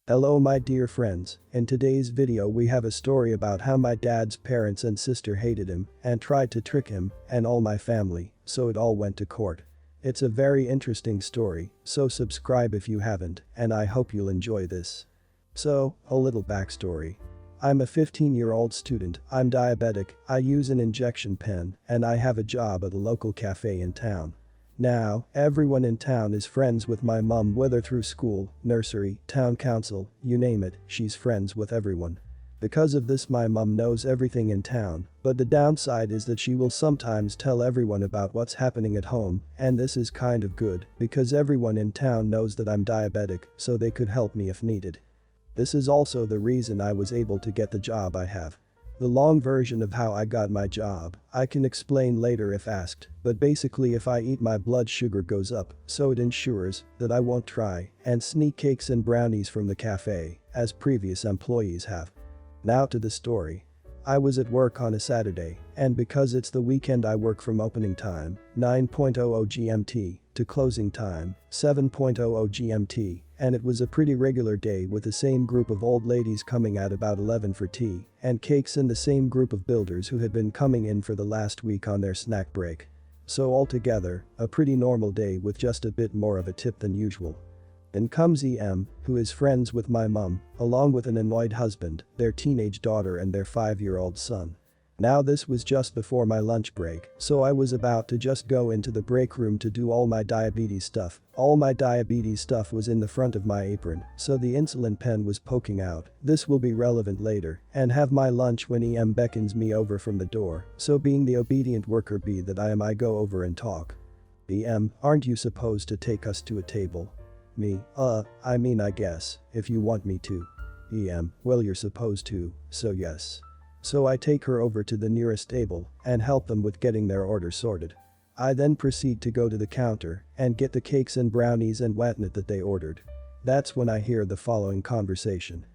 Hello my dear friends, in today's video we have a story about how my dad's parents and sister hated him and tried to trick him and all my family, so it all went to court. It's a very interesting story, so subscribe if you haven't and I hope you'll enjoy this. So, a little backstory. I'm a 15-year-old student, I'm diabetic, I use an injection pen, and I have a job at a local cafe in town. Now, everyone in town is friends with my mom, whether through school, nursery, town council, you name it, she's friends with everyone. Because of this my mom knows everything in town, but the downside is that she will sometimes tell everyone about what's happening at home, and this is kind of good, because everyone in town knows that I'm diabetic, so they could help me if needed. This is also the reason I was able to get the job I have. The long version of how I got my job, I can explain later if asked, but basically if I eat my blood sugar goes up, so it ensures that I won't try and sneak cakes and brownies from the cafe, as previous employees have. Now to the story. I was at work on a Saturday, and because it's the weekend I work from opening time, 9:00 GMT, to closing time, 7:00 GMT, and it was a pretty regular day with the same group of old ladies coming at about 11 for tea, and cakes and the same group of builders who had been coming in for the last week on their snack break. So altogether, a pretty normal day with just a bit more of a tip than usual. Then comes EM, who is friends with my mum, along with an annoyed husband, their teenage daughter and their 5-year-old son. Now this was just before my lunch break, so I was about to just go into the break room to do all my diabetes stuff. All my diabetes stuff was in the front of my apron, so the insulin pen was poking out. This will be relevant later, and have my lunch when EM beckons me over from the door, so being the obedient worker bee that I am, I go over and talk. EM, aren't you supposed to take us to a table? Me, I guess, if you want me to. EM, well you're supposed to, so yes. So I take her over to the nearest table and help them with getting their order sorted. I then proceed to go to the counter and get the cakes and brownies and whatnot that they ordered. That's when I hear the following conversation.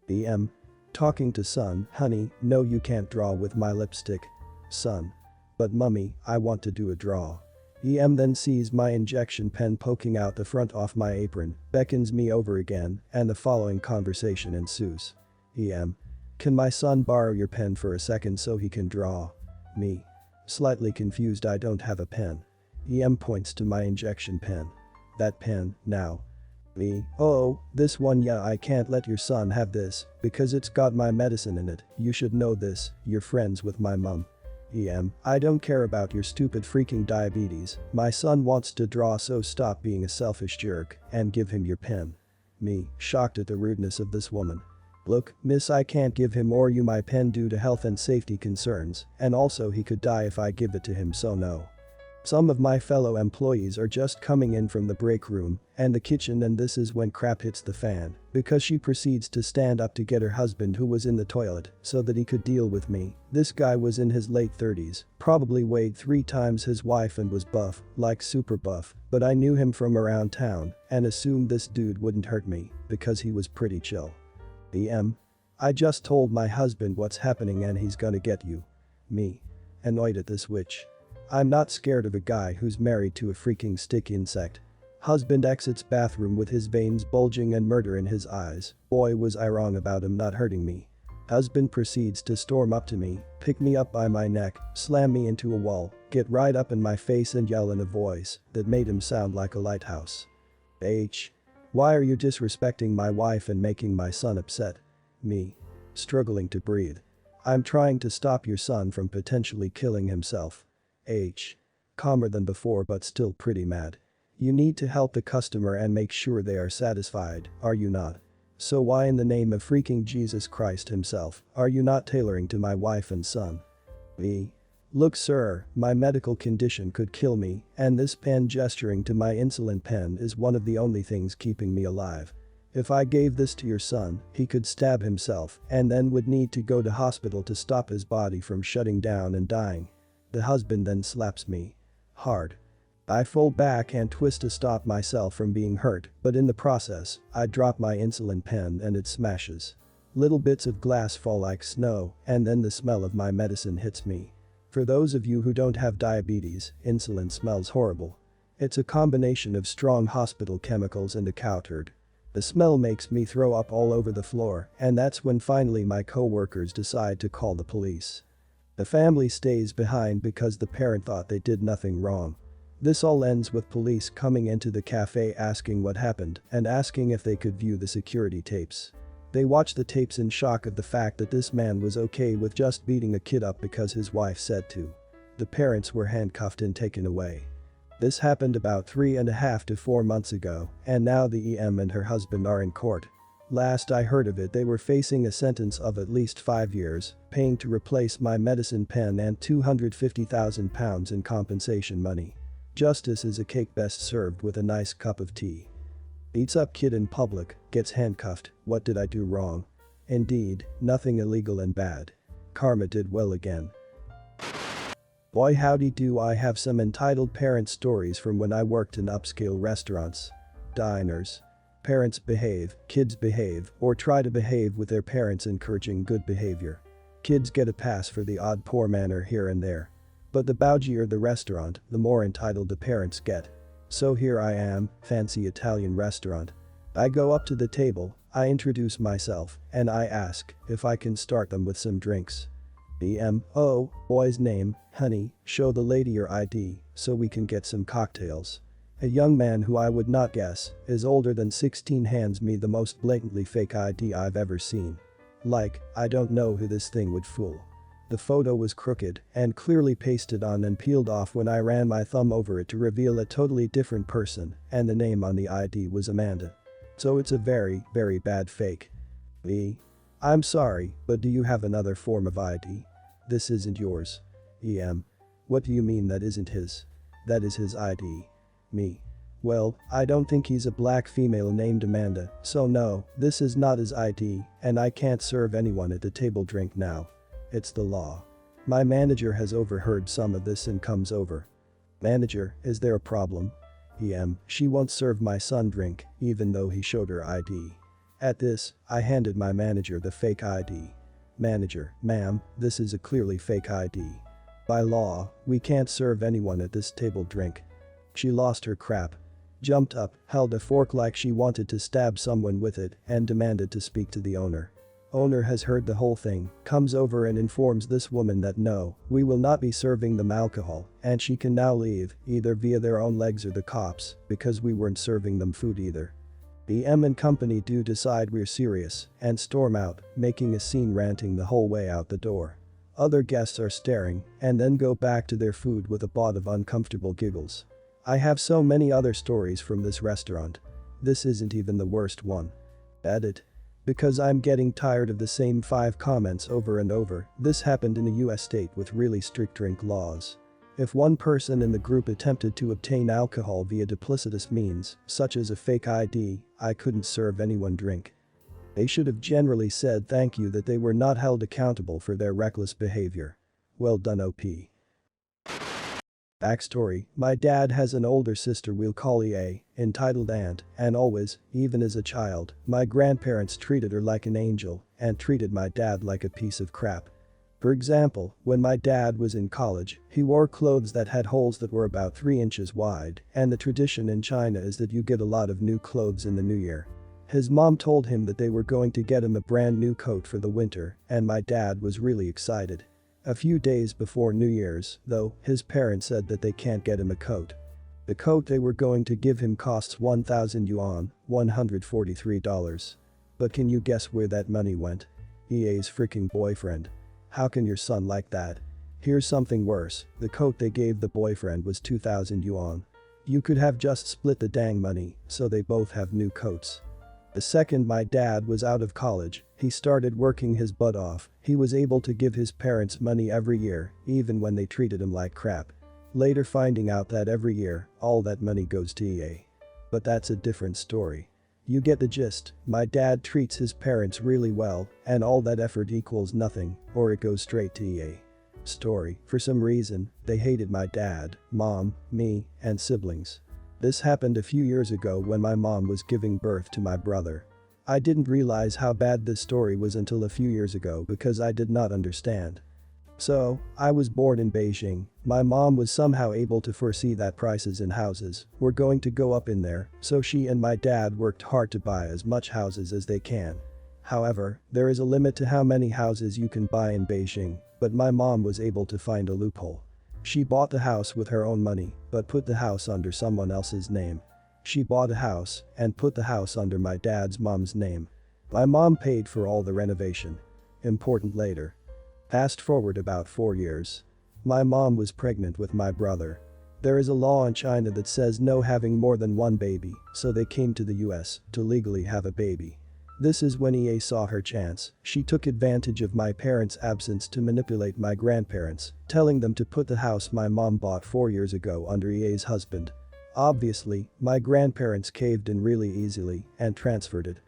EM. Talking to son, honey, no you can't draw with my lipstick. Son. But mummy, I want to do a draw. EM then sees my injection pen poking out the front off my apron, beckons me over again, and the following conversation ensues. EM. Can my son borrow your pen for a second so he can draw? Me. Slightly confused, I don't have a pen. EM points to my injection pen. That pen, now. Me. Oh, this one, yeah, I can't let your son have this, because it's got my medicine in it, you should know this, you're friends with my mum. EM, I don't care about your stupid freaking diabetes, my son wants to draw, so stop being a selfish jerk and give him your pen. Me, shocked at the rudeness of this woman. Look, miss, I can't give him or you my pen due to health and safety concerns, and also he could die if I give it to him, so no. Some of my fellow employees are just coming in from the break room and the kitchen, and this is when crap hits the fan, because she proceeds to stand up to get her husband who was in the toilet so that he could deal with me. This guy was in his late 30s, probably weighed 3 times his wife and was buff, like super buff, but I knew him from around town and assumed this dude wouldn't hurt me because he was pretty chill. EM. I just told my husband what's happening and he's gonna get you. Me. Annoyed at this witch. I'm not scared of a guy who's married to a freaking stick insect. Husband exits bathroom with his veins bulging and murder in his eyes. Boy was I wrong about him not hurting me. Husband proceeds to storm up to me, pick me up by my neck, slam me into a wall, get right up in my face and yell in a voice that made him sound like a lighthouse. H. Why are you disrespecting my wife and making my son upset? Me. Struggling to breathe. I'm trying to stop your son from potentially killing himself. H. Calmer than before but still pretty mad. You need to help the customer and make sure they are satisfied, are you not? So why in the name of freaking Jesus Christ himself are you not tailoring to my wife and son? V. Look sir, my medical condition could kill me, and this pen, gesturing to my insulin pen, is one of the only things keeping me alive. If I gave this to your son, he could stab himself and then would need to go to hospital to stop his body from shutting down and dying. The husband then slaps me. Hard. I fall back and twist to stop myself from being hurt, but in the process, I drop my insulin pen and it smashes. Little bits of glass fall like snow, and then the smell of my medicine hits me. For those of you who don't have diabetes, insulin smells horrible. It's a combination of strong hospital chemicals and a cow turd. The smell makes me throw up all over the floor, and that's when finally my co-workers decide to call the police. The family stays behind because the parent thought they did nothing wrong. This all ends with police coming into the cafe asking what happened and asking if they could view the security tapes. They watch the tapes in shock at the fact that this man was okay with just beating a kid up because his wife said to. The parents were handcuffed and taken away. This happened about 3.5 to 4 months ago, and now the EM and her husband are in court. Last I heard of it, they were facing a sentence of at least 5 years, paying to replace my medicine pen and £250,000 in compensation money. Justice is a cake best served with a nice cup of tea. Beats up kid in public, gets handcuffed, what did I do wrong? Indeed, nothing illegal and bad. Karma did well again. Boy howdy do I have some entitled parent stories from when I worked in upscale restaurants. Diners. Parents behave, kids behave, or try to behave with their parents encouraging good behavior. Kids get a pass for the odd poor manner here and there. But the bougier the restaurant, the more entitled the parents get. So here I am, fancy Italian restaurant. I go up to the table, I introduce myself, and I ask if I can start them with some drinks. Oh, boy's name, honey, show the lady your ID so we can get some cocktails. A young man who I would not guess is older than 16 hands me the most blatantly fake ID I've ever seen. Like, I don't know who this thing would fool. The photo was crooked and clearly pasted on and peeled off when I ran my thumb over it to reveal a totally different person, and the name on the ID was Amanda. So it's a very, very bad fake. I'm sorry, but do you have another form of ID? This isn't yours. EM. What do you mean that isn't his? That is his ID. Me. Well, I don't think he's a black female named Amanda, so no, this is not his ID, and I can't serve anyone at the table drink now. It's the law. My manager has overheard some of this and comes over. Manager, is there a problem? EM. She won't serve my son drink, even though he showed her ID. At this, I handed my manager the fake ID. Manager, ma'am, this is a clearly fake ID. By law, we can't serve anyone at this table drink. She lost her crap. Jumped up, held a fork like she wanted to stab someone with it, and demanded to speak to the owner. Owner has heard the whole thing, comes over and informs this woman that no, we will not be serving them alcohol, and she can now leave, either via their own legs or the cops, because we weren't serving them food either. EM and company do decide we're serious, and storm out, making a scene ranting the whole way out the door. Other guests are staring, and then go back to their food with a bout of uncomfortable giggles. I have so many other stories from this restaurant. This isn't even the worst one. Edit. Because I'm getting tired of the same 5 comments over and over, this happened in a US state with really strict drink laws. If one person in the group attempted to obtain alcohol via duplicitous means, such as a fake ID, I couldn't serve anyone drink. They should have generally said thank you that they were not held accountable for their reckless behavior. Well done OP. Backstory, my dad has an older sister we'll call EA, entitled Aunt, and always, even as a child, my grandparents treated her like an angel and treated my dad like a piece of crap. For example, when my dad was in college, he wore clothes that had holes that were about 3 inches wide, and the tradition in China is that you get a lot of new clothes in the new year. His mom told him that they were going to get him a brand new coat for the winter, and my dad was really excited. A few days before New Year's, though, his parents said that they can't get him a coat. The coat they were going to give him costs 1,000 yuan, $143. But can you guess where that money went? EA's freaking boyfriend. How can your son like that? Here's something worse, the coat they gave the boyfriend was 2,000 yuan. You could have just split the dang money, so they both have new coats. The second my dad was out of college, he started working his butt off, he was able to give his parents money every year, even when they treated him like crap. Later finding out that every year, all that money goes to EA. But that's a different story. You get the gist, my dad treats his parents really well, and all that effort equals nothing, or it goes straight to EA. Story, for some reason, they hated my dad, mom, me, and siblings. This happened a few years ago when my mom was giving birth to my brother. I didn't realize how bad this story was until a few years ago because I did not understand. So, I was born in Beijing. My mom was somehow able to foresee that prices in houses were going to go up in there, so she and my dad worked hard to buy as much houses as they can. However, there is a limit to how many houses you can buy in Beijing, but my mom was able to find a loophole. She bought the house with her own money, but put the house under someone else's name. She bought a house and put the house under my dad's mom's name. My mom paid for all the renovation. Important later. Fast forward about 4 years. My mom was pregnant with my brother. There is a law in China that says no having more than one baby, so they came to the US to legally have a baby. This is when EA saw her chance. She took advantage of my parents' absence to manipulate my grandparents, telling them to put the house my mom bought 4 years ago under EA's husband. Obviously, my grandparents caved in really easily and transferred it.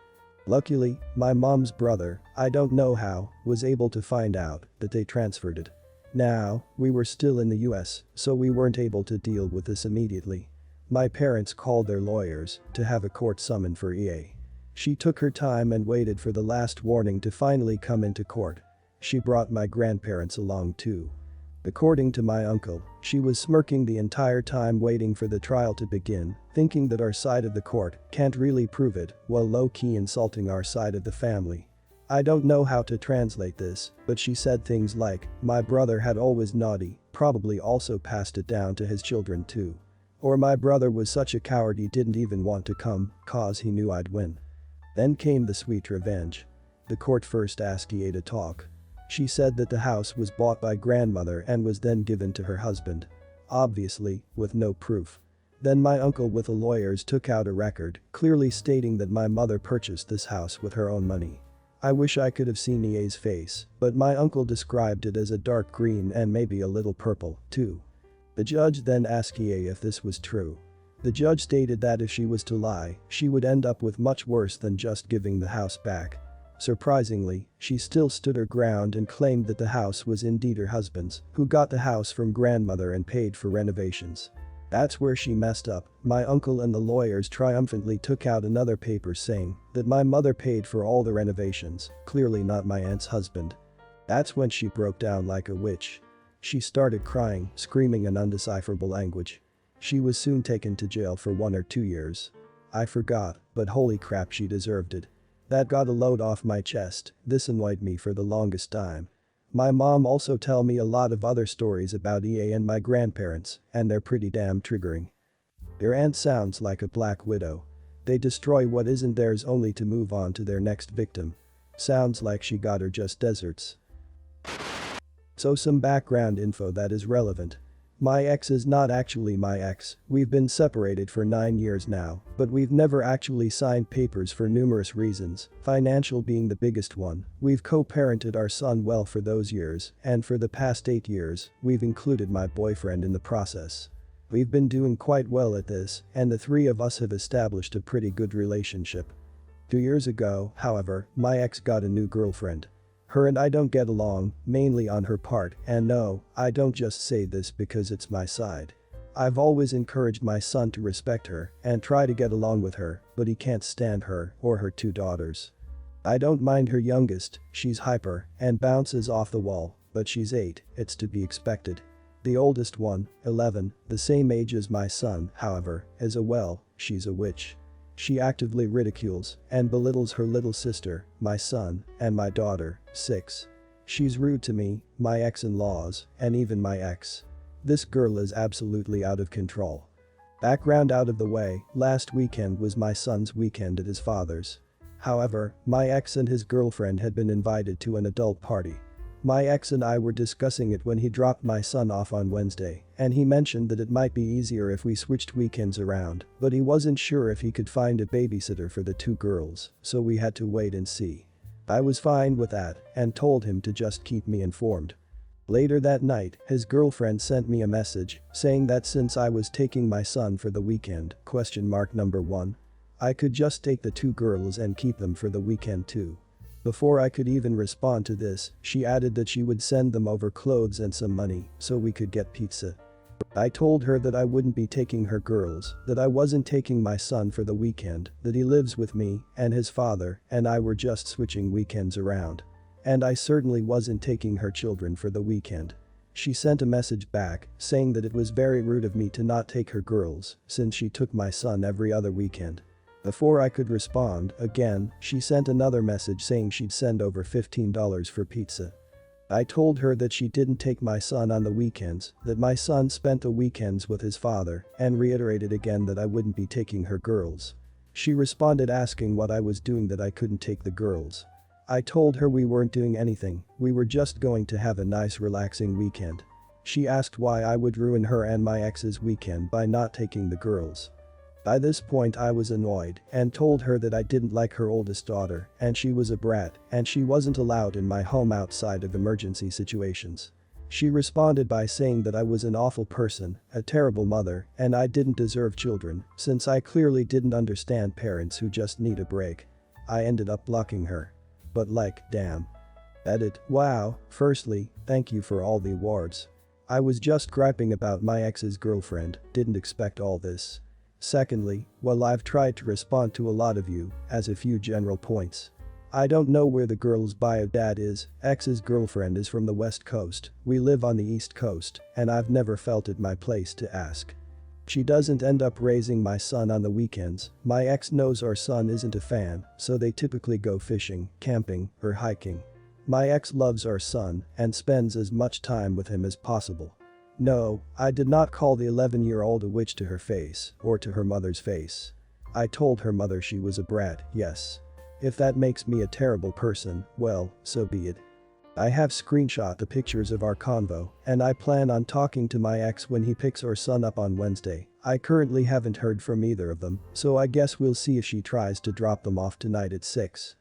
Luckily, my mom's brother, I don't know how, was able to find out that they transferred it. Now, we were still in the US, so we weren't able to deal with this immediately. My parents called their lawyers to have a court summon for EA. She took her time and waited for the last warning to finally come into court. She brought my grandparents along too. According to my uncle, she was smirking the entire time waiting for the trial to begin, thinking that our side of the court can't really prove it, while low-key insulting our side of the family. I don't know how to translate this, but she said things like, my brother had always naughty, probably also passed it down to his children too. Or my brother was such a coward he didn't even want to come, cause he knew I'd win. Then came the sweet revenge. The court first asked EA to talk. She said that the house was bought by grandmother and was then given to her husband. Obviously, with no proof. Then my uncle with the lawyers took out a record, clearly stating that my mother purchased this house with her own money. I wish I could have seen EA's face, but my uncle described it as a dark green and maybe a little purple, too. The judge then asked EA if this was true. The judge stated that if she was to lie, she would end up with much worse than just giving the house back. Surprisingly, she still stood her ground and claimed that the house was indeed her husband's, who got the house from grandmother and paid for renovations. That's where she messed up. My uncle and the lawyers triumphantly took out another paper saying that my mother paid for all the renovations, clearly not my aunt's husband. That's when she broke down like a witch. She started crying, screaming in undecipherable language. She was soon taken to jail for 1 or 2 years. I forgot, but holy crap, she deserved it. That got a load off my chest. This annoyed me for the longest time. My mom also tell me a lot of other stories about EA and my grandparents, and they're pretty damn triggering. Their aunt sounds like a black widow. They destroy what isn't theirs only to move on to their next victim. Sounds like she got her just desserts. So some background info that is relevant. My ex is not actually my ex. We've been separated for 9 years now, but we've never actually signed papers for numerous reasons, financial being the biggest one. We've co-parented our son well for those years, and for the past 8 years, we've included my boyfriend in the process. We've been doing quite well at this, and the three of us have established a pretty good relationship. 2 years ago, however, my ex got a new girlfriend. Her and I don't get along, mainly on her part, and no, I don't just say this because it's my side. I've always encouraged my son to respect her and try to get along with her, but he can't stand her or her 2 daughters. I don't mind her youngest, she's hyper and bounces off the wall, but she's 8, it's to be expected. The oldest one, 11, the same age as my son, however, is she's a witch. She actively ridicules and belittles her little sister, my son, and my daughter, 6. She's rude to me, my ex-in-laws, and even my ex. This girl is absolutely out of control. Background out of the way, last weekend was my son's weekend at his father's. However, my ex and his girlfriend had been invited to an adult party. My ex and I were discussing it when he dropped my son off on Wednesday, and he mentioned that it might be easier if we switched weekends around, but he wasn't sure if he could find a babysitter for the 2 girls, so we had to wait and see. I was fine with that and told him to just keep me informed. Later that night, his girlfriend sent me a message saying that since I was taking my son for the weekend, number 1, I could just take the 2 girls and keep them for the weekend too. Before I could even respond to this, she added that she would send them over clothes and some money so we could get pizza. I told her that I wouldn't be taking her girls, that I wasn't taking my son for the weekend, that he lives with me and his father and I were just switching weekends around. and I certainly wasn't taking her children for the weekend. She sent a message back saying that it was very rude of me to not take her girls since she took my son every other weekend. Before I could respond, again, she sent another message saying she'd send over $15 for pizza. I told her that she didn't take my son on the weekends, that my son spent the weekends with his father, and reiterated again that I wouldn't be taking her girls. She responded asking what I was doing that I couldn't take the girls. I told her we weren't doing anything, we were just going to have a nice relaxing weekend. She asked why I would ruin her and my ex's weekend by not taking the girls. By this point I was annoyed and told her that I didn't like her oldest daughter and she was a brat and she wasn't allowed in my home outside of emergency situations. She responded by saying that I was an awful person, a terrible mother, and I didn't deserve children since I clearly didn't understand parents who just need a break. I ended up blocking her. But like, damn. Edit. Wow, firstly, thank you for all the awards. I was just griping about my ex's girlfriend, didn't expect all this. Secondly, well, I've tried to respond to a lot of you, as a few general points. I don't know where the girl's bio dad is, ex's girlfriend is from the West Coast, we live on the East Coast, and I've never felt it my place to ask. She doesn't end up raising my son on the weekends, my ex knows our son isn't a fan, so they typically go fishing, camping, or hiking. My ex loves our son and spends as much time with him as possible. No, I did not call the 11-year-old a witch to her face or to her mother's face. I told her mother she was a brat, yes. If that makes me a terrible person, well, so be it. I have screenshot the pictures of our convo, and I plan on talking to my ex when he picks our son up on Wednesday. I currently haven't heard from either of them, so I guess we'll see if she tries to drop them off tonight at 6.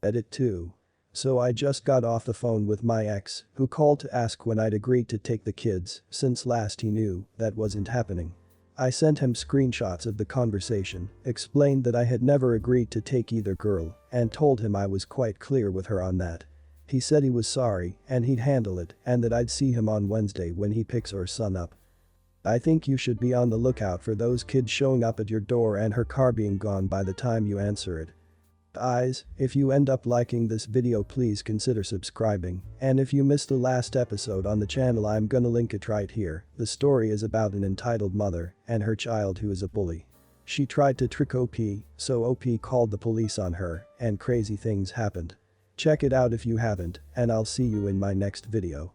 Edit 2. So I just got off the phone with my ex, who called to ask when I'd agreed to take the kids, since last he knew that wasn't happening. I sent him screenshots of the conversation, explained that I had never agreed to take either girl, and told him I was quite clear with her on that. He said he was sorry and he'd handle it and that I'd see him on Wednesday when he picks our son up. I think you should be on the lookout for those kids showing up at your door and her car being gone by the time you answer it. Guys, if you end up liking this video, please consider subscribing, and if you missed the last episode on the channel, I'm gonna link it right here. The story is about an entitled mother and her child who is a bully. She tried to trick OP, so OP called the police on her, and crazy things happened. Check it out if you haven't, and I'll see you in my next video.